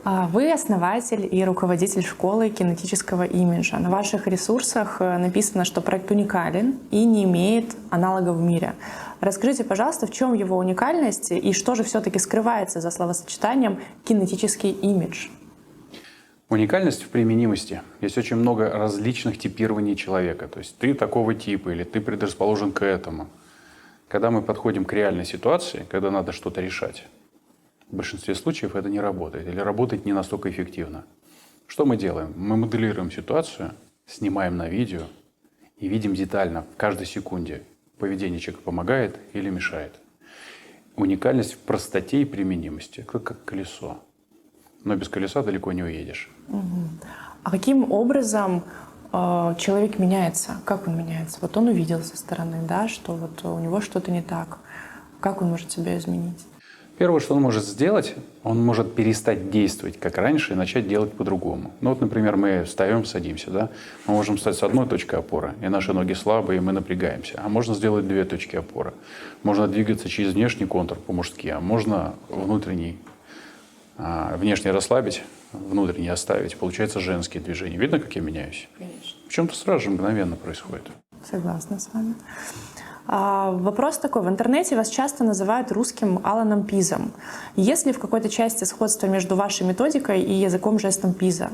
Вы основатель и руководитель школы кинетического имиджа. На ваших ресурсах написано, что проект уникален и не имеет аналогов в мире. Расскажите, пожалуйста, в чем его уникальность и что же все-таки скрывается за словосочетанием «кинетический имидж»? Уникальность в применимости. Есть очень много различных типирований человека. То есть ты такого типа или ты предрасположен к этому. Когда мы подходим к реальной ситуации, когда надо что-то решать, в большинстве случаев это не работает или работает не настолько эффективно. Что мы делаем? Мы моделируем ситуацию, снимаем на видео и видим детально в каждой секунде, поведение человека помогает или мешает. Уникальность в простоте и применимости, как колесо. Но без колеса далеко не уедешь. А каким образом человек меняется? Как он меняется? Вот он увидел со стороны, да, что вот у него что-то не так. Как он может себя изменить? Первое, что он может сделать, он может перестать действовать как раньше и начать делать по-другому. Ну вот, например, мы встаем, садимся, да? Мы можем встать с одной точкой опоры, и наши ноги слабые, и мы напрягаемся. А можно сделать две точки опоры. Можно двигаться через внешний контур по-мужски, а можно внутренний. Внешне расслабить, внутренне оставить. Получается женские движения. Видно, как я меняюсь? Конечно. Причем-то сразу же мгновенно происходит. Согласна с вами. Вопрос такой. В интернете вас часто называют русским Аланом Пизом. Есть ли в какой-то части сходство между вашей методикой и языком жестом Пиза?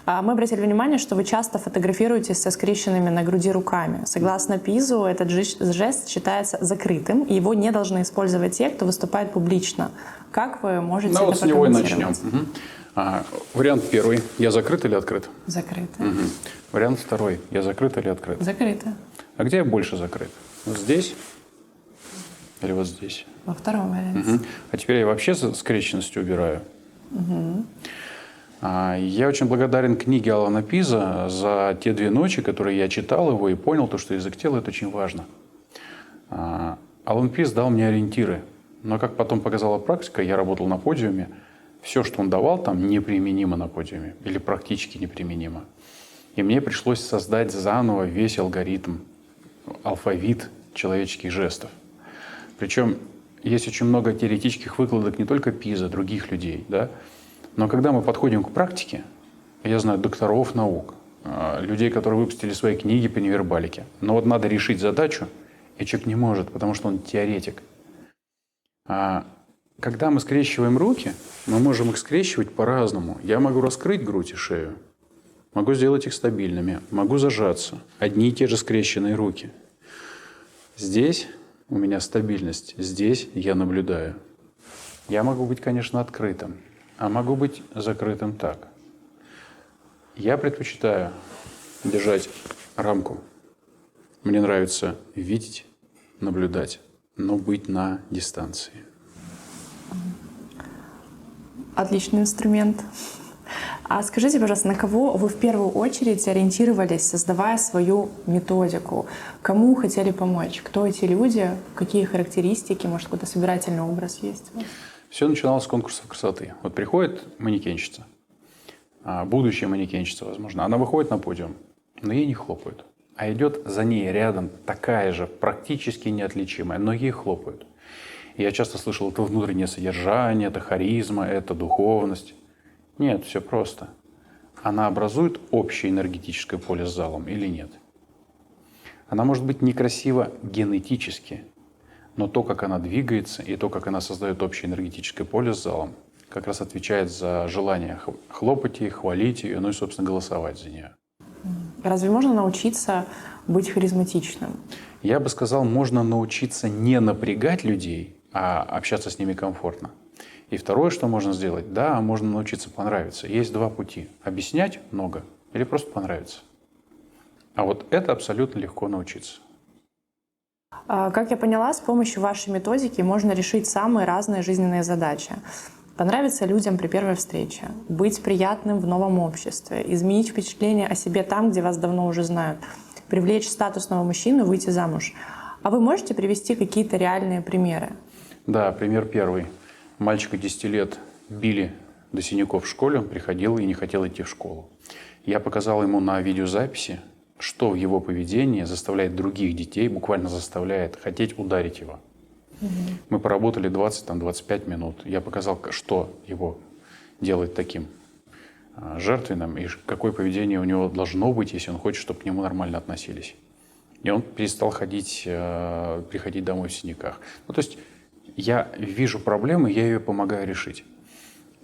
Мы обратили внимание, что вы часто фотографируетесь со скрещенными на груди руками. Согласно Пизу, этот жест считается закрытым, и его не должны использовать те, кто выступает публично. Как вы можете это вот с него и начнем. прокомментировать? Вариант первый. Я закрыт или открыт? Закрыто. Вариант второй. Я закрыт или открыт? Закрыто. А где я больше закрыт? Вот здесь или вот здесь? Во втором варианте. А теперь я вообще скрещенность убираю. Я очень благодарен книге Алана Пиза за те 2 ночи, которые я читал его и понял, что язык тела – это очень важно. Алан Пиз дал мне ориентиры. Но, как потом показала практика, я работал на подиуме, все, что он давал там, неприменимо на подиуме или практически неприменимо. И мне пришлось создать заново весь алгоритм, алфавит человеческих жестов. Причем есть очень много теоретических выкладок не только Пиза, других людей, да? Но когда мы подходим к практике, я знаю докторов наук, людей, которые выпустили свои книги по невербалике, но вот надо решить задачу, и человек не может, потому что он теоретик. Когда мы скрещиваем руки, мы можем их скрещивать по-разному. Я могу раскрыть грудь и шею, могу сделать их стабильными, могу зажаться. Одни и те же скрещенные руки. Здесь у меня стабильность, здесь я наблюдаю. Я могу быть, конечно, открытым, а могу быть закрытым так. Я предпочитаю держать рамку. Мне нравится видеть, наблюдать, но быть на дистанции. Отличный инструмент. А скажите, пожалуйста, на кого вы в первую очередь ориентировались, создавая свою методику? Кому хотели помочь? Кто эти люди? Какие характеристики? Может, какой-то собирательный образ есть? Все начиналось с конкурсов красоты. Вот приходит манекенщица, будущая манекенщица, возможно. Она выходит на подиум, но ей не хлопают. А идет за ней рядом такая же, практически неотличимая, но ей хлопают. И я часто слышал, это внутреннее содержание, это харизма, это духовность. Нет, все просто. Она образует общее энергетическое поле с залом или нет? Она может быть некрасива генетически, но то, как она двигается и то, как она создает общее энергетическое поле с залом, как раз отвечает за желание хлопать ей, хвалить ее, ну и, собственно, голосовать за нее. Разве можно научиться быть харизматичным? Я бы сказал, можно научиться не напрягать людей, а общаться с ними комфортно. И второе, что можно сделать, да, можно научиться понравиться. Есть 2 пути. Объяснять много или просто понравиться. А вот это абсолютно легко научиться. Как я поняла, с помощью вашей методики можно решить самые разные жизненные задачи. Понравиться людям при первой встрече, быть приятным в новом обществе, изменить впечатление о себе там, где вас давно уже знают, привлечь статусного мужчину, выйти замуж. А вы можете привести какие-то реальные примеры? Да, пример первый. Мальчика 10 лет били до синяков в школе, он приходил и не хотел идти в школу. Я показал ему на видеозаписи, что в его поведении заставляет других детей, буквально заставляет хотеть ударить его. Мы поработали 20-25 минут. Я показал, что его делает таким жертвенным, и какое поведение у него должно быть, если он хочет, чтобы к нему нормально относились. И он перестал приходить домой в синяках. Ну, то есть я вижу проблему, я ее помогаю решить.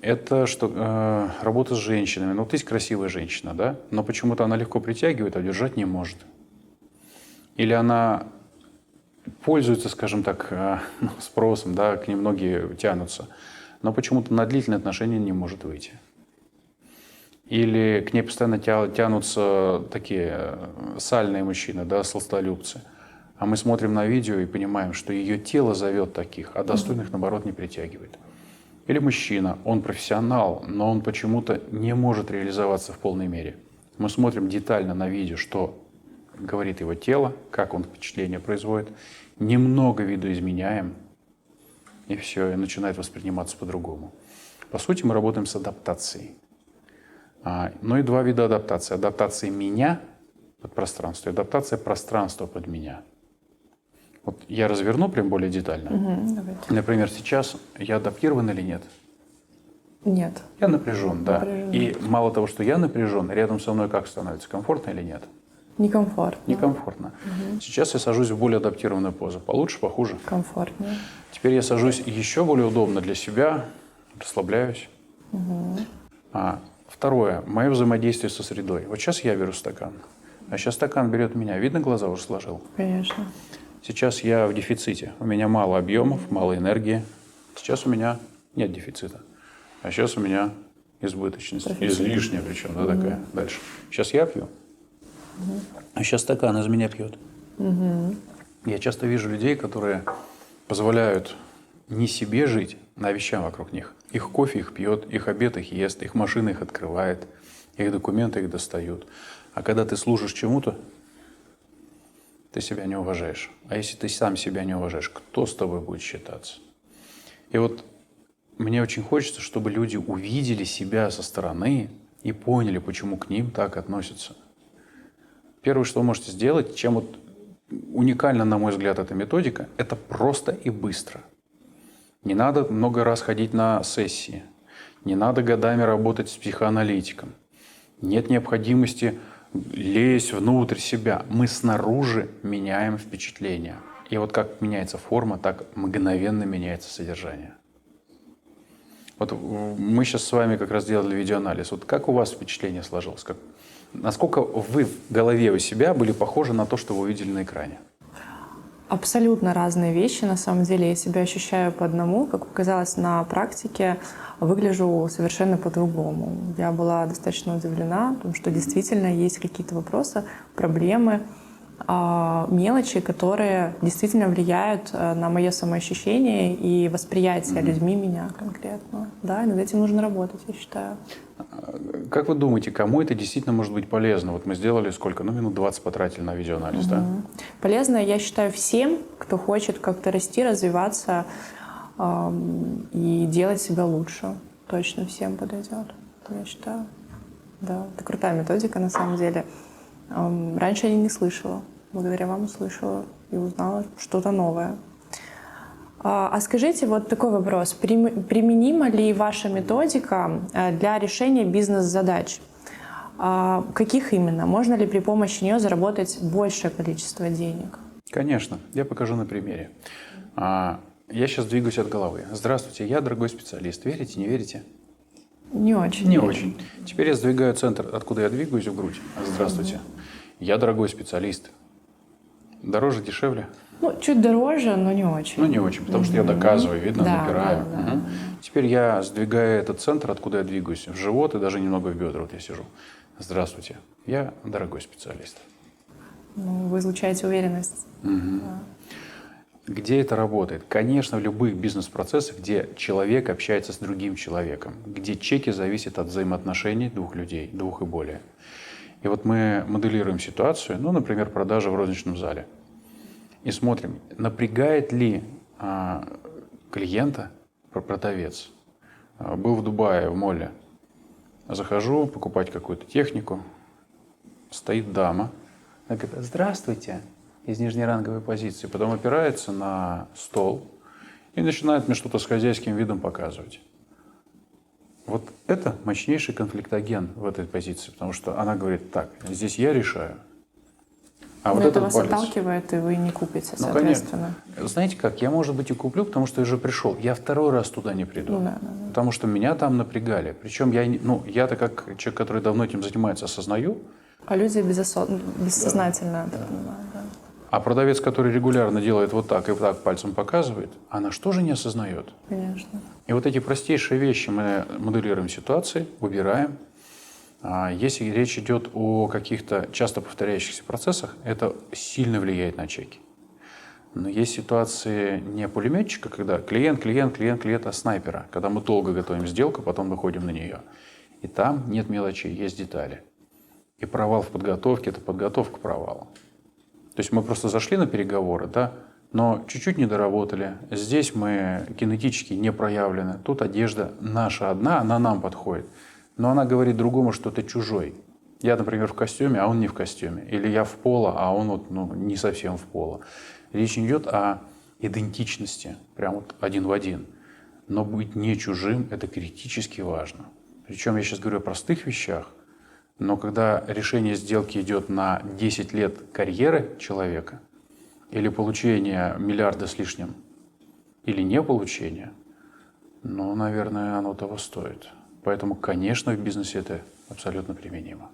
Это что работа с женщинами. Ну, вот есть красивая женщина, да, но почему-то она легко притягивает, а удержать не может. Или она пользуется, скажем так, спросом, да, к ней многие тянутся, но почему-то на длительные отношения не может выйти. Или к ней постоянно тянутся такие сальные мужчины, да, сластолюбцы. А мы смотрим на видео и понимаем, что ее тело зовет таких, а достойных, наоборот, не притягивает. Или мужчина, он профессионал, но он почему-то не может реализоваться в полной мере. Мы смотрим детально на видео, что говорит его тело, как он впечатление производит, немного видоизменяем, и все, и начинает восприниматься по-другому. По сути, мы работаем с адаптацией. Но и два вида адаптации. Адаптация меня под пространство и адаптация пространства под меня. Вот я разверну прям более детально. Давайте. Например, сейчас я адаптирован или нет? Нет. Я напряжен, да. Напряжен. И мало того, что я напряжен, рядом со мной как становится? Комфортно или нет? Некомфортно. Некомфортно. Сейчас я сажусь в более адаптированную позу. Получше, похуже? Комфортнее. Теперь я сажусь еще более удобно для себя, расслабляюсь. Второе. Мое взаимодействие со средой. Вот сейчас я беру стакан, а сейчас стакан берет меня. Видно, глаза уже сложил? Конечно. Сейчас я в дефиците. У меня мало объемов, мало энергии. Сейчас у меня нет дефицита. А сейчас у меня избыточность. Излишняя причем, да, такая. Дальше. Сейчас я пью, а сейчас стакан из меня пьет. Я часто вижу людей, которые позволяют не себе жить, а вещам вокруг них. Их кофе их пьет, их обед их ест, их машина их открывает, их документы их достают. А когда ты служишь чему-то, ты себя не уважаешь. А если ты сам себя не уважаешь, кто с тобой будет считаться? И вот мне очень хочется, чтобы люди увидели себя со стороны и поняли, почему к ним так относятся. Первое, что вы можете сделать, чем вот уникальна, на мой взгляд, эта методика, это просто и быстро. Не надо много раз ходить на сессии. Не надо годами работать с психоаналитиком. Нет необходимости лезть внутрь себя. Мы снаружи меняем впечатление. И вот как меняется форма, так мгновенно меняется содержание. Вот мы сейчас с вами как раз делали видеоанализ. Вот как у вас впечатление сложилось? Насколько вы в голове у себя были похожи на то, что вы увидели на экране? Абсолютно разные вещи. На самом деле я себя ощущаю по одному. Как показалось на практике, выгляжу совершенно по-другому. Я была достаточно удивлена, потому что действительно есть какие-то вопросы, проблемы, мелочи, которые действительно влияют на мое самоощущение и восприятие людьми меня конкретно. Да, и над этим нужно работать, я считаю. Как вы думаете, кому это действительно может быть полезно? Вот мы сделали сколько? Минут 20 потратили на видеоанализ, да? Полезно, я считаю, всем, кто хочет как-то расти, развиваться и делать себя лучше. Точно всем подойдет, я считаю. Да, это крутая методика на самом деле. Раньше я не слышала. Благодаря вам услышала и узнала что-то новое. А скажите, вот такой вопрос. Применима ли ваша методика для решения бизнес-задач? Каких именно? Можно ли при помощи нее заработать большее количество денег? Конечно. Я покажу на примере. Я сейчас двигаюсь от головы. Здравствуйте, я дорогой специалист. Верите, не верите? Не очень. Не очень. Теперь я сдвигаю центр, откуда я двигаюсь, в грудь. Здравствуйте. Я дорогой специалист. Дороже, дешевле? Ну, чуть дороже, но не очень. Ну, не очень, потому что я доказываю, видно, Да, напираю. да. Теперь я сдвигаю этот центр, откуда я двигаюсь, в живот и даже немного в бедра. Вот я сижу. Здравствуйте. Я дорогой специалист. Ну, вы излучаете уверенность. Да. Где это работает? Конечно, в любых бизнес-процессах, где человек общается с другим человеком, где чеки зависят от взаимоотношений двух людей, двух и более. И вот мы моделируем ситуацию, ну, например, продажа в розничном зале. И смотрим, напрягает ли клиента продавец. Был в Дубае, в молле. Захожу покупать какую-то технику. Стоит дама. Она говорит: здравствуйте, из нижнеранговой позиции. Потом опирается на стол и начинает мне что-то с хозяйским видом показывать. Вот это мощнейший конфликтоген в этой позиции, потому что она говорит, так, здесь я решаю, а Но вот это этот вас палец. отталкивает, и вы не купите, Ну, соответственно. конечно. Знаете как, я, может быть, и куплю, потому что я уже пришел. Я второй раз туда не приду. Ну, да. Потому что меня там напрягали. Причем я-то как человек, который давно этим занимается, осознаю. А люди бессознательно, я так понимаю, да. А продавец, который регулярно делает вот так и так пальцем показывает, она что же не осознает? Конечно. И вот эти простейшие вещи мы моделируем ситуации, выбираем. Если речь идет о каких-то часто повторяющихся процессах, это сильно влияет на чеки. Но есть ситуации не пулеметчика, когда клиент, а снайпера, когда мы долго готовим сделку, потом выходим на нее. И там нет мелочей, есть детали. И провал в подготовке – это подготовка к провалу. То есть мы просто зашли на переговоры, да, но чуть-чуть не доработали. Здесь мы генетически не проявлены. Тут одежда наша одна, она нам подходит. Но она говорит другому, что ты чужой. Я, например, в костюме, а он не в костюме. Или я в поло, а он не совсем в поло. Речь не идет о идентичности, прям вот один в один. Но быть не чужим – это критически важно. Причем я сейчас говорю о простых вещах, но когда решение сделки идет на 10 лет карьеры человека или получения миллиарда с лишним, или не получения, наверное, оно того стоит. Поэтому, конечно, в бизнесе это абсолютно применимо.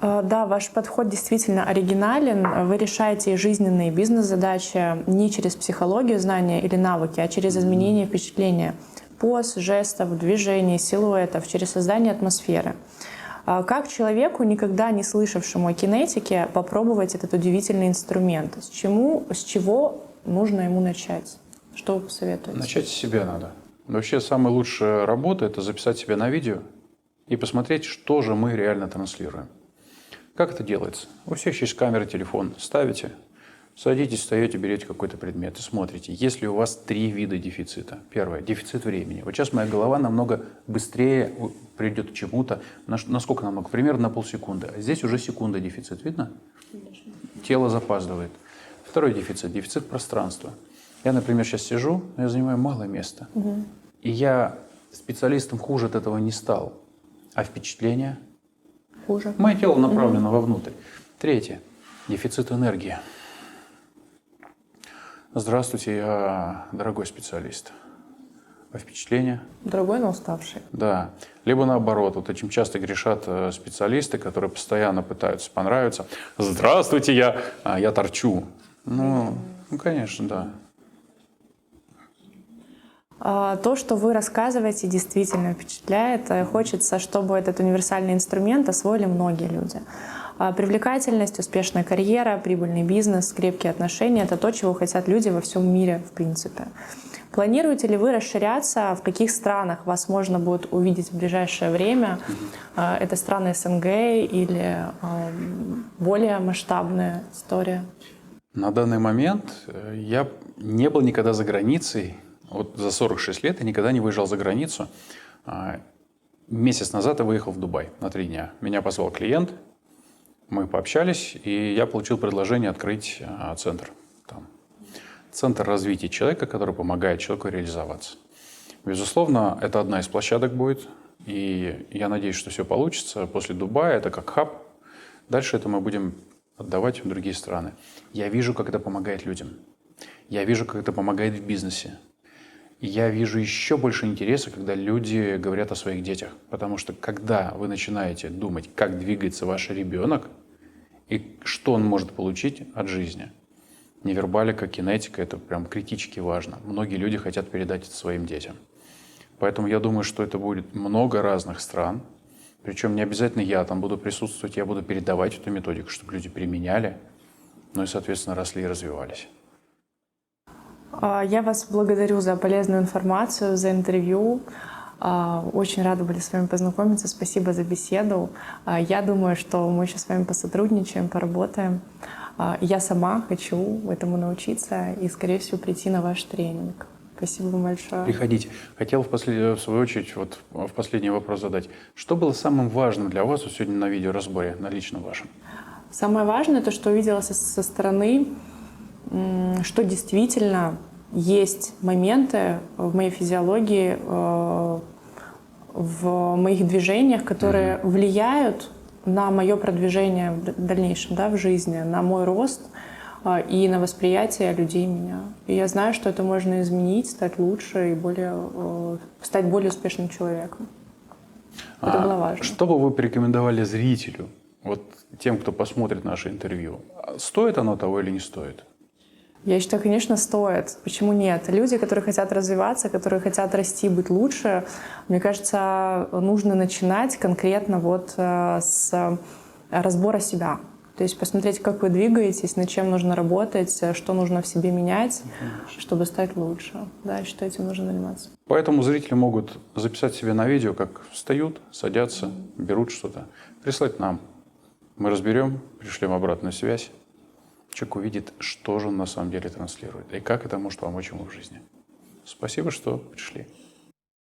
Да, ваш подход действительно оригинален. Вы решаете жизненные бизнес-задачи не через психологию, знания или навыки, а через изменение впечатления, поз, жестов, движений, силуэтов, через создание атмосферы. Как человеку, никогда не слышавшему о кинетике, попробовать этот удивительный инструмент? С чего нужно ему начать? Что вы посоветуете? Начать с себя надо. Вообще, самая лучшая работа – это записать себя на видео и посмотреть, что же мы реально транслируем. Как это делается? У всех есть камера, телефон. Ставите, садитесь, встаете, берете какой-то предмет и смотрите. Если у вас 3 вида дефицита. Первое – дефицит времени. Вот сейчас моя голова намного быстрее придет к чему-то. Насколько намного? Примерно на полсекунды. А здесь уже секунда дефицит. Видно? Конечно. Тело запаздывает. Второй дефицит – дефицит пространства. Я, например, сейчас сижу, но я занимаю мало места. Угу. И я специалистом хуже от этого не стал. А впечатление? Хуже. Мое тело направлено вовнутрь. Третье. Дефицит энергии. Здравствуйте, я дорогой специалист. А впечатление? Дорогой, но уставший. Да. Либо наоборот. Вот этим часто грешат специалисты, которые постоянно пытаются понравиться. Здравствуйте, я торчу. Конечно, да. То, что вы рассказываете, действительно впечатляет. Хочется, чтобы этот универсальный инструмент освоили многие люди. Привлекательность, успешная карьера, прибыльный бизнес, крепкие отношения — это то, чего хотят люди во всем мире, в принципе. Планируете ли вы расширяться? В каких странах вас можно будет увидеть в ближайшее время? Это страны СНГ или более масштабная история? На данный момент я не был никогда за границей. Вот за 46 лет я никогда не выезжал за границу. Месяц назад я выехал в Дубай на 3 дня. Меня позвал клиент, мы пообщались, и я получил предложение открыть центр там. Центр развития человека, который помогает человеку реализоваться. Безусловно, это одна из площадок будет, и я надеюсь, что все получится. После Дубая это как хаб. Дальше это мы будем отдавать в другие страны. Я вижу, как это помогает людям. Я вижу, как это помогает в бизнесе. И я вижу еще больше интереса, когда люди говорят о своих детях. Потому что когда вы начинаете думать, как двигается ваш ребенок и что он может получить от жизни, невербалика, кинетика – это прям критически важно. Многие люди хотят передать это своим детям. Поэтому я думаю, что это будет много разных стран. Причем не обязательно я там буду присутствовать, я буду передавать эту методику, чтобы люди применяли, ну и, соответственно, росли и развивались. Я вас благодарю за полезную информацию, за интервью. Очень рада были с вами познакомиться. Спасибо за беседу. Я думаю, что мы еще с вами посотрудничаем, поработаем. Я сама хочу этому научиться и, скорее всего, прийти на ваш тренинг. Спасибо вам большое. Приходите. Хотел в свою очередь в последний вопрос задать. Что было самым важным для вас сегодня на видеоразборе, на личном вашем? Самое важное, то, что увидела со стороны, что действительно есть моменты в моей физиологии, в моих движениях, которые влияют на мое продвижение в дальнейшем, да, в жизни, на мой рост и на восприятие людей меня. И я знаю, что это можно изменить, стать лучше и стать более успешным человеком. Это было важно. Что бы вы порекомендовали зрителю, вот тем, кто посмотрит наше интервью? Стоит оно того или не стоит? Я считаю, конечно, стоит. Почему нет? Люди, которые хотят развиваться, которые хотят расти, быть лучше, мне кажется, нужно начинать конкретно вот с разбора себя. То есть посмотреть, как вы двигаетесь, над чем нужно работать, что нужно в себе менять, чтобы стать лучше. Да, я считаю, этим нужно заниматься. Поэтому зрители могут записать себе на видео, как встают, садятся, берут что-то, прислать нам. Мы разберем, пришлем обратную связь. Человек увидит, что же он на самом деле транслирует и как это может помочь ему в жизни. Спасибо, что пришли.